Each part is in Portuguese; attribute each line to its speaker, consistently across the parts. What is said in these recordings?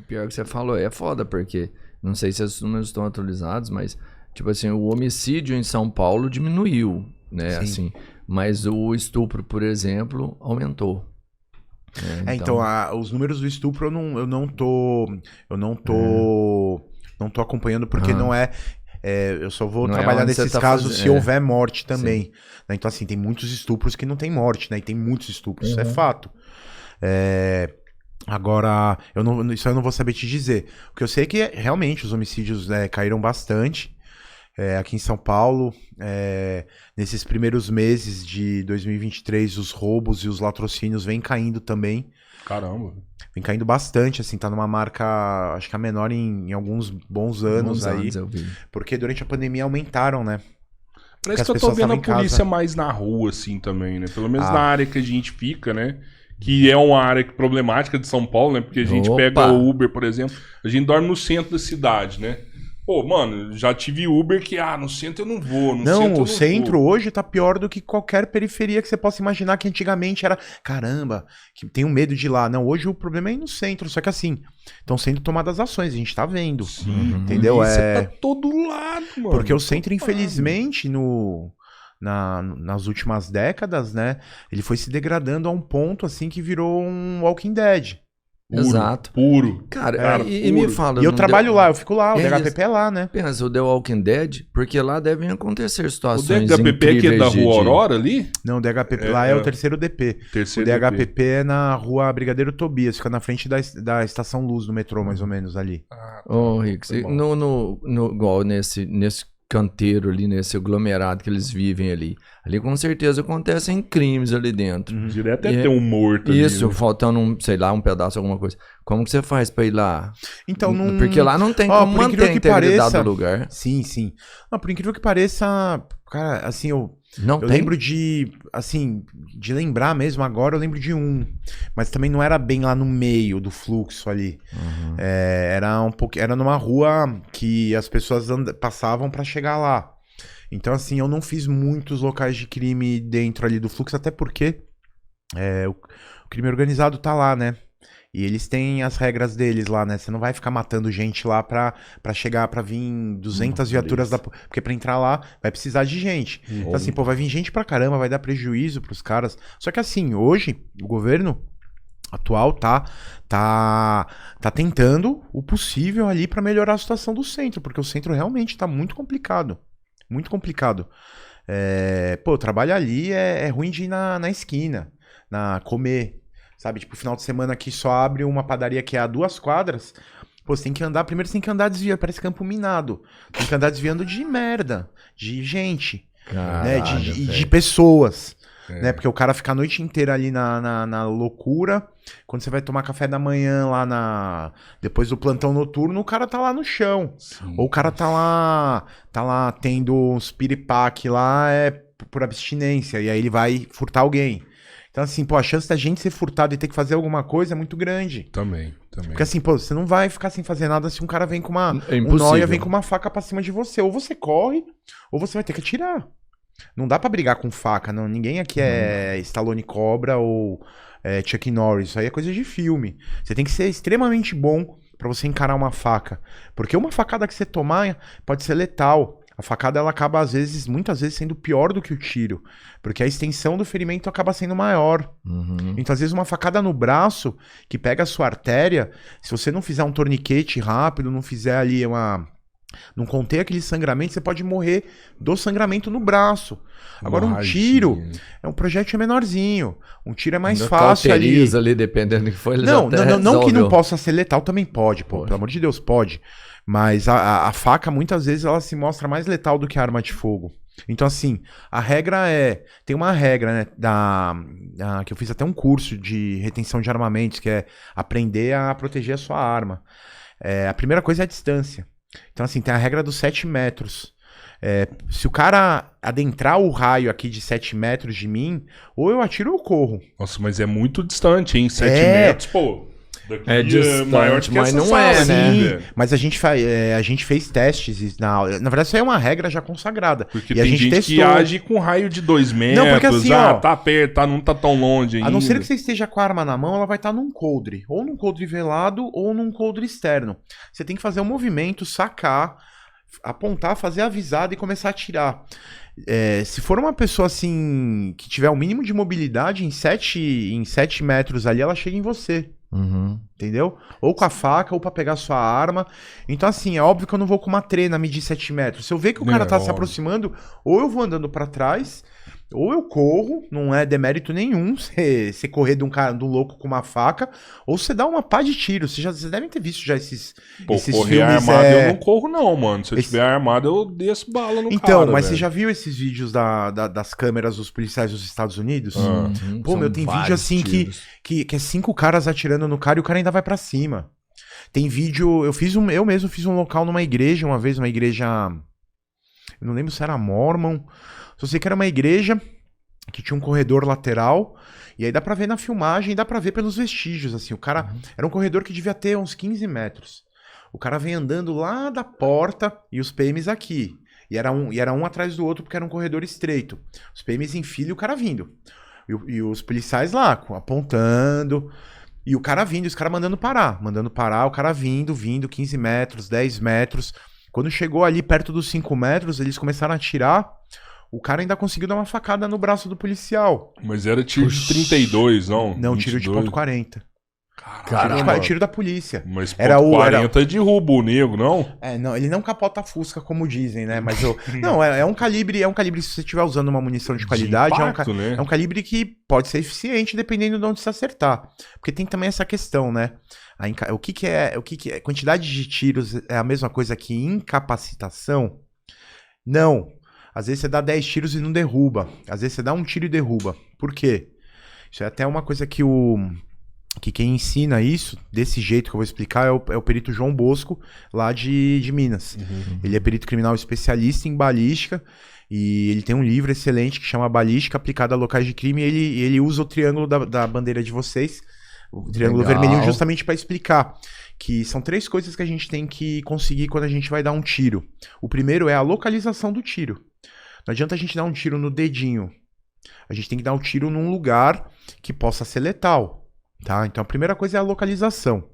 Speaker 1: pior que você falou, é foda, porque não sei se os números estão atualizados, mas, tipo assim, o homicídio em São Paulo diminuiu, né,
Speaker 2: Sim.
Speaker 1: assim, mas o estupro, por exemplo, aumentou.
Speaker 2: Então, os números do estupro eu não tô acompanhando porque não é, eu só vou
Speaker 1: Não é
Speaker 2: trabalhar
Speaker 1: onde você
Speaker 2: nesses
Speaker 1: tá
Speaker 2: casos
Speaker 1: fazendo,
Speaker 2: se houver morte também,
Speaker 1: Sim.
Speaker 2: né? Então, assim, tem muitos estupros que não tem morte, né? E tem muitos estupros, isso é fato. Agora, isso eu não vou saber te dizer. O que eu sei é que realmente os homicídios caíram bastante aqui em São Paulo. Nesses primeiros meses de 2023, os roubos e os latrocínios vêm caindo também.
Speaker 3: Caramba.
Speaker 2: Vem caindo bastante, assim, tá numa marca, acho que a menor em alguns bons anos aí.
Speaker 1: Eu vi.
Speaker 2: Porque durante a pandemia aumentaram, né?
Speaker 3: Parece
Speaker 2: as
Speaker 3: que eu tô
Speaker 2: pessoas
Speaker 3: vendo a
Speaker 2: estavam em
Speaker 3: polícia
Speaker 2: casa.
Speaker 3: mais na rua, assim, também, né? Pelo menos na área que a gente fica, né? Que é uma área problemática de São Paulo, né? Porque a gente pega o Uber, por exemplo, a gente dorme no centro da cidade, né? Pô, mano, já tive Uber que, no centro eu não vou,
Speaker 2: o centro hoje tá pior do que qualquer periferia que você possa imaginar, que antigamente era, caramba, que tenho medo de ir lá. Não, hoje o problema é ir no centro, só que assim, estão sendo tomadas ações, a gente tá vendo.
Speaker 3: Sim,
Speaker 2: entendeu?
Speaker 3: Você tá todo lado, mano.
Speaker 2: Porque o centro, infelizmente, nas últimas décadas, né, ele foi se degradando a um ponto, assim, que virou um Walking Dead.
Speaker 1: Exato.
Speaker 3: Puro.
Speaker 1: Cara, e
Speaker 3: puro.
Speaker 1: me fala...
Speaker 2: E eu trabalho lá, eu fico lá, o DHPP é lá, né?
Speaker 1: Pensa, o The Walking Dead, porque lá devem acontecer
Speaker 3: O
Speaker 1: situações
Speaker 3: DHPP aqui é da Rua Aurora ali?
Speaker 2: Não, o DHPP lá é o terceiro DP.
Speaker 3: Terceiro
Speaker 2: o DHPP é na Rua Brigadeiro Tobias, fica na frente da Estação Luz do metrô, mais ou menos, ali.
Speaker 1: Ô, Rick, igual nesse canteiro ali, nesse aglomerado que eles vivem ali. Ali com certeza acontecem crimes ali dentro.
Speaker 3: Direto tem um morto ali.
Speaker 1: Isso,
Speaker 3: né?
Speaker 1: faltando um pedaço, alguma coisa. Como que você faz pra ir lá?
Speaker 2: Então, não...
Speaker 1: Porque lá não tem como manter a integridade do lugar.
Speaker 2: Sim, sim. Não, por incrível que pareça, cara, assim, eu
Speaker 1: tem?
Speaker 2: lembro de lembrar mesmo agora, eu lembro de um. Mas também não era bem lá no meio do fluxo ali. Era numa rua que as pessoas passavam pra chegar lá. Então, assim, eu não fiz muitos locais de crime dentro ali do fluxo, até porque o crime organizado tá lá, né? E eles têm as regras deles lá, né? Você não vai ficar matando gente lá pra chegar, pra vir 200 viaturas porque pra entrar lá vai precisar de gente. Então assim, vai vir gente pra caramba, vai dar prejuízo pros caras. Só que assim, hoje, o governo atual tá tentando o possível ali pra melhorar a situação do centro, porque o centro realmente tá muito complicado. Muito complicado. O trabalho ali é ruim de ir na esquina, comer. Sabe, tipo, final de semana aqui só abre uma padaria que é a 2 quadras. Pô, você tem que andar, primeiro você tem que andar desviando, parece campo minado. Tem que andar desviando de merda, de gente, né, de pessoas, né, porque o cara fica a noite inteira ali na loucura. Quando você vai tomar café da manhã lá depois do plantão noturno, o cara tá lá no chão. Sim. Ou o cara tá lá tendo uns piripaque lá, por abstinência, e aí ele vai furtar alguém. Então, assim, a chance da gente ser furtado e ter que fazer alguma coisa é muito grande.
Speaker 3: Também.
Speaker 2: Porque, assim, você não vai ficar sem fazer nada se um cara vem com
Speaker 1: um
Speaker 2: nóia, vem com uma faca pra cima de você. Ou você corre, ou você vai ter que atirar. Não dá pra brigar com faca, não. Ninguém aqui é Stallone Cobra ou Chuck Norris. Isso aí é coisa de filme. Você tem que ser extremamente bom pra você encarar uma faca. Porque uma facada que você tomar pode ser letal. A facada, ela acaba, muitas vezes, sendo pior do que o tiro. Porque a extensão do ferimento acaba sendo maior. Então, às vezes, uma facada no braço, que pega a sua artéria, se você não fizer um torniquete rápido, não fizer ali não conter aquele sangramento, você pode morrer do sangramento no braço. Agora, um tiro, um projétil menorzinho. Um tiro é mais fácil ali.
Speaker 1: Dependendo do que for,
Speaker 2: não que não possa ser letal, também pode. Pelo amor de Deus, pode. Mas a faca, muitas vezes, ela se mostra mais letal do que a arma de fogo. Então, assim, a regra tem uma regra, né, que eu fiz até um curso de retenção de armamentos, que é aprender a proteger a sua arma. A primeira coisa é a distância. Então, assim, tem a regra dos 7 metros. Se o cara adentrar o raio aqui de 7 metros de mim, ou eu atiro ou eu corro.
Speaker 3: Nossa, mas é muito distante, hein? 7 metros, pô.
Speaker 1: É distante,
Speaker 3: maior que
Speaker 1: mas
Speaker 3: essa
Speaker 1: não
Speaker 3: sala,
Speaker 1: é, né?
Speaker 2: Sim, mas a gente fez testes na aula. Na verdade, isso aí é uma regra já consagrada.
Speaker 3: Porque
Speaker 2: e
Speaker 3: tem
Speaker 2: a gente
Speaker 3: gente
Speaker 2: testou.
Speaker 3: que age com raio de 2 metros.
Speaker 2: Não, porque assim, ó,
Speaker 3: tá perto, não tá tão longe ainda.
Speaker 2: A não ser que você esteja com a arma na mão, ela vai estar num coldre. Ou num coldre velado, ou num coldre externo. Você tem que fazer um movimento, sacar, apontar, fazer a avisada e começar a atirar. Se for uma pessoa assim, que tiver o mínimo de mobilidade, em 7 metros ali, ela chega em você.
Speaker 1: Uhum.
Speaker 2: Entendeu? Ou com a faca, ou pra pegar sua arma. Então, assim, é óbvio que eu não vou com uma trena medir 7 metros. Se eu ver que o cara tá se aproximando, ou eu vou andando pra trás, ou eu corro, não é demérito nenhum você correr de um louco com uma faca, ou você dá uma pá de tiro. Vocês devem ter visto já esses
Speaker 3: correr
Speaker 2: filmes.
Speaker 3: Armado eu não corro não, mano. Se eu tiver armado, eu desço bala no cara.
Speaker 2: Então, mas
Speaker 3: velho.
Speaker 2: você já viu esses vídeos das câmeras dos policiais dos Estados Unidos? Pô, meu, tem vídeo assim que é 5 caras atirando no cara e o cara ainda vai pra cima. Tem vídeo, eu mesmo fiz um local numa igreja, uma igreja, eu não lembro se era Mormon, só sei que era uma igreja que tinha um corredor lateral, e aí dá pra ver na filmagem, dá pra ver pelos vestígios, assim, o cara, era um corredor que devia ter uns 15 metros. O cara vem andando lá da porta e os PMs aqui. E era um atrás do outro porque era um corredor estreito. Os PMs em fila e o cara vindo. E os policiais lá, apontando. E o cara vindo, e os caras mandando parar, o cara vindo, 15 metros, 10 metros. Quando chegou ali perto dos 5 metros, eles começaram a atirar. O cara ainda conseguiu dar uma facada no braço do policial.
Speaker 3: Mas era tiro de 32, não?
Speaker 2: Não,
Speaker 3: 22.
Speaker 2: tiro de ponto .40.
Speaker 1: Caramba.
Speaker 2: Tiro da polícia.
Speaker 3: Mas ponto 40 derruba o nego, não?
Speaker 2: Não, ele não capota a Fusca, como dizem, né? Mas não, é um calibre, se você estiver usando uma munição de qualidade,
Speaker 3: impacto, né?
Speaker 2: É um calibre que pode ser eficiente dependendo de onde você acertar. Porque tem também essa questão, né? O que é quantidade de tiros é a mesma coisa que incapacitação? Não. Às vezes você dá 10 tiros e não derruba. Às vezes você dá um tiro e derruba. Por quê? Isso é até uma coisa que quem ensina isso, desse jeito que eu vou explicar, é o perito João Bosco, lá de Minas. Ele é perito criminal especialista em balística, e ele tem um livro excelente que chama Balística Aplicada a Locais de Crime, e ele usa o triângulo da bandeira de vocês, o triângulo vermelhinho, justamente para explicar que são 3 coisas que a gente tem que conseguir quando a gente vai dar um tiro. O primeiro é a localização do tiro. Não adianta a gente dar um tiro no dedinho. A gente tem que dar um tiro num lugar que possa ser letal. Tá? Então a primeira coisa é a localização.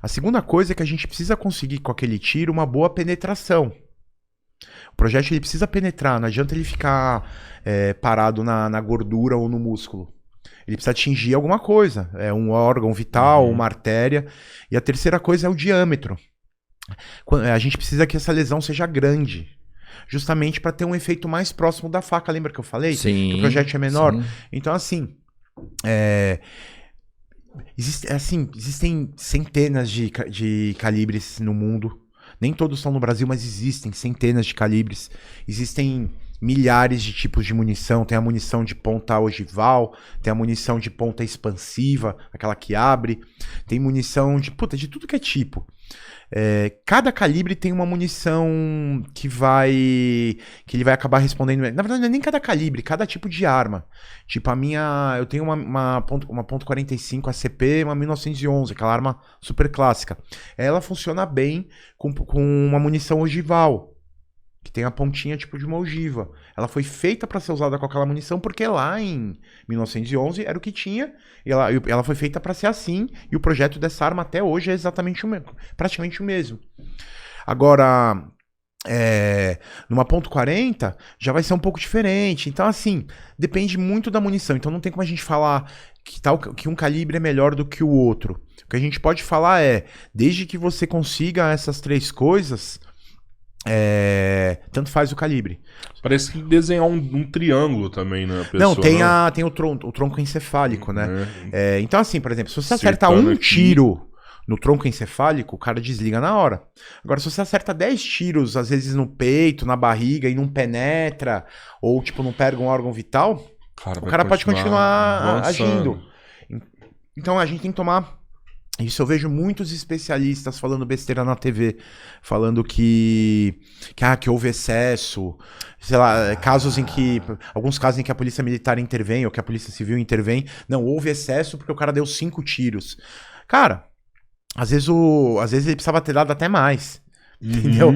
Speaker 2: A segunda coisa é que a gente precisa conseguir com aquele tiro uma boa penetração. O projétil ele precisa penetrar, não adianta ele ficar parado na gordura ou no músculo. Ele precisa atingir alguma coisa, um órgão vital, uma artéria. E a terceira coisa é o diâmetro. A gente precisa que essa lesão seja grande, justamente para ter um efeito mais próximo da faca. Lembra que eu falei?
Speaker 1: Sim,
Speaker 2: que o projétil é menor?
Speaker 1: Sim.
Speaker 2: Então, assim, existem centenas de calibres no mundo. Nem todos estão no Brasil, mas existem centenas de calibres. Existem milhares de tipos de munição. Tem a munição de ponta ogival, tem a munição de ponta expansiva, aquela que abre. Tem munição de tudo que é tipo. Cada calibre tem uma munição que ele vai acabar respondendo. Na verdade, não é nem cada calibre, cada tipo de arma. Tipo, eu tenho uma ponto .45 ACP, uma 1911, aquela arma super clássica. Ela funciona bem com uma munição ogival, que tem a pontinha tipo de uma ogiva. Ela foi feita para ser usada com aquela munição porque lá em 1911 era o que tinha, e ela foi feita para ser assim, e o projeto dessa arma até hoje é exatamente praticamente o mesmo. Agora, numa ponto .40 já vai ser um pouco diferente. Então, assim, depende muito da munição. Então não tem como a gente falar que um calibre é melhor do que o outro. O que a gente pode falar desde que você consiga essas 3 coisas, tanto faz o calibre.
Speaker 3: Parece que desenhar um triângulo também, né?
Speaker 2: Não, tem o tronco encefálico, né? Então, assim, por exemplo, se você acerta um tiro no tronco encefálico, o cara desliga na hora. Agora, se você acerta 10 tiros, às vezes no peito, na barriga, e não penetra, ou tipo, não pega um órgão vital, o cara pode continuar agindo. Então, a gente tem que tomar... Isso eu vejo muitos especialistas falando besteira na TV, falando que houve excesso, sei lá, alguns casos em que a polícia militar intervém, ou que a polícia civil intervém. Não, houve excesso porque o cara deu 5 tiros. Cara, às vezes ele precisava ter dado até mais. Entendeu?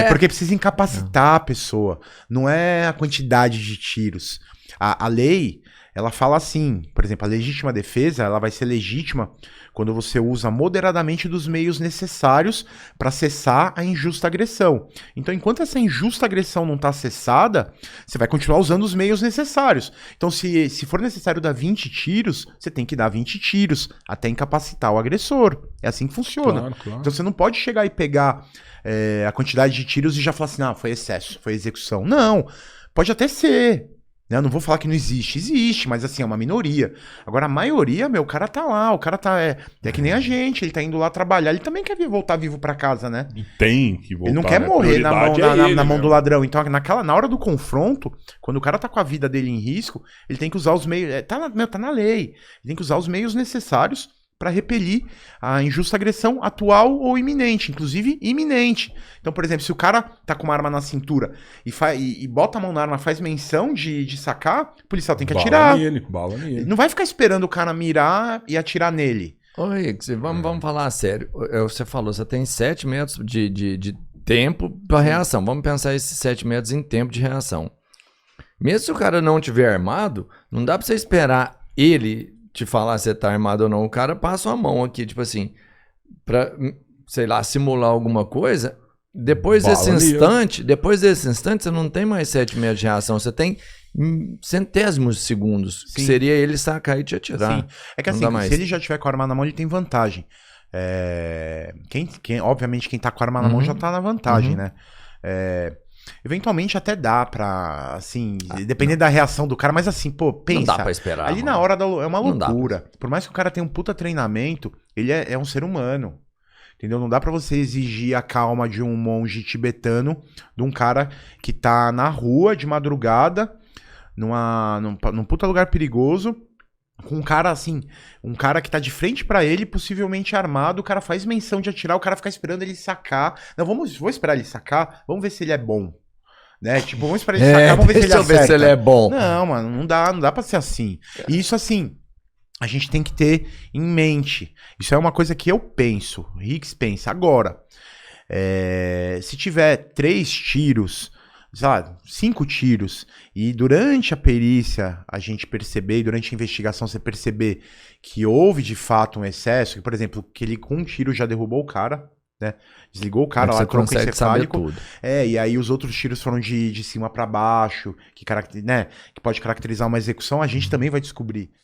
Speaker 2: Porque precisa incapacitar a pessoa. Não é a quantidade de tiros. A lei, ela fala assim, por exemplo, a legítima defesa, ela vai ser legítima quando você usa moderadamente dos meios necessários para cessar a injusta agressão. Então, enquanto essa injusta agressão não está cessada, você vai continuar usando os meios necessários. Então, se for necessário dar 20 tiros, você tem que dar 20 tiros até incapacitar o agressor. É assim que funciona.
Speaker 3: Claro.
Speaker 2: Então, você não pode chegar e pegar a quantidade de tiros e já falar assim, foi excesso, foi execução. Não, pode até ser. Eu não vou falar que não existe. Existe, mas assim, é uma minoria. Agora, a maioria, o cara tá lá, o cara tá... É que nem a gente, ele tá indo lá trabalhar, ele também quer voltar vivo pra casa, né?
Speaker 3: E tem que voltar.
Speaker 2: Ele não quer morrer na mão do ladrão. Então, na hora do confronto, quando o cara tá com a vida dele em risco, ele tem que usar os meios... Tá na lei. Ele tem que usar os meios necessários para repelir a injusta agressão atual ou iminente, inclusive iminente. Então, por exemplo, se o cara tá com uma arma na cintura e bota a mão na arma, faz menção de sacar, o policial tem que atirar.
Speaker 3: Bala nele.
Speaker 2: Não vai ficar esperando o cara mirar e atirar nele.
Speaker 1: Oi, vamos falar sério. Você falou, você tem 7 metros de tempo para reação. Vamos pensar esses 7 metros em tempo de reação. Mesmo se o cara não tiver armado, não dá para você esperar ele te falar se tá armado ou não. O cara passa a mão aqui, tipo assim, pra, sei lá, simular alguma coisa. Depois desse instante, você não tem mais 7 metros de reação, você tem centésimos de segundos, que seria ele sacar e te atirar. Sim.
Speaker 2: É que assim, se ele já tiver com a arma na mão, ele tem vantagem. Obviamente, quem tá com a arma na mão já tá na vantagem, né? Eventualmente até dá pra, assim, dependendo da reação do cara, mas assim, pensa.
Speaker 1: Não dá pra esperar.
Speaker 2: Ali na hora é uma loucura. Por mais que o cara tenha um puta treinamento, ele é um ser humano. Entendeu? Não dá pra você exigir a calma de um monge tibetano, de um cara que tá na rua de madrugada, num puta lugar perigoso, com um cara assim, um cara que tá de frente pra ele, possivelmente armado, o cara faz menção de atirar, o cara fica esperando ele sacar. Não, vou esperar ele sacar, vamos ver se ele é bom. Né? Tipo, vamos esperar ele sacar, vamos ver se ele acerta.
Speaker 1: Ver se ele é bom.
Speaker 2: Não, mano, não dá pra ser assim. E isso assim, a gente tem que ter em mente. Isso é uma coisa que eu penso, Hicks pensa. Agora, se tiver 3 tiros, sei lá, 5 tiros, e durante a perícia a gente perceber, durante a investigação você perceber que houve de fato um excesso, que, por exemplo, que ele com um tiro já derrubou o cara, né? Desligou o cara lá, tronco encefálico. E aí os outros tiros foram de cima para baixo, que pode caracterizar uma execução, a gente também vai descobrir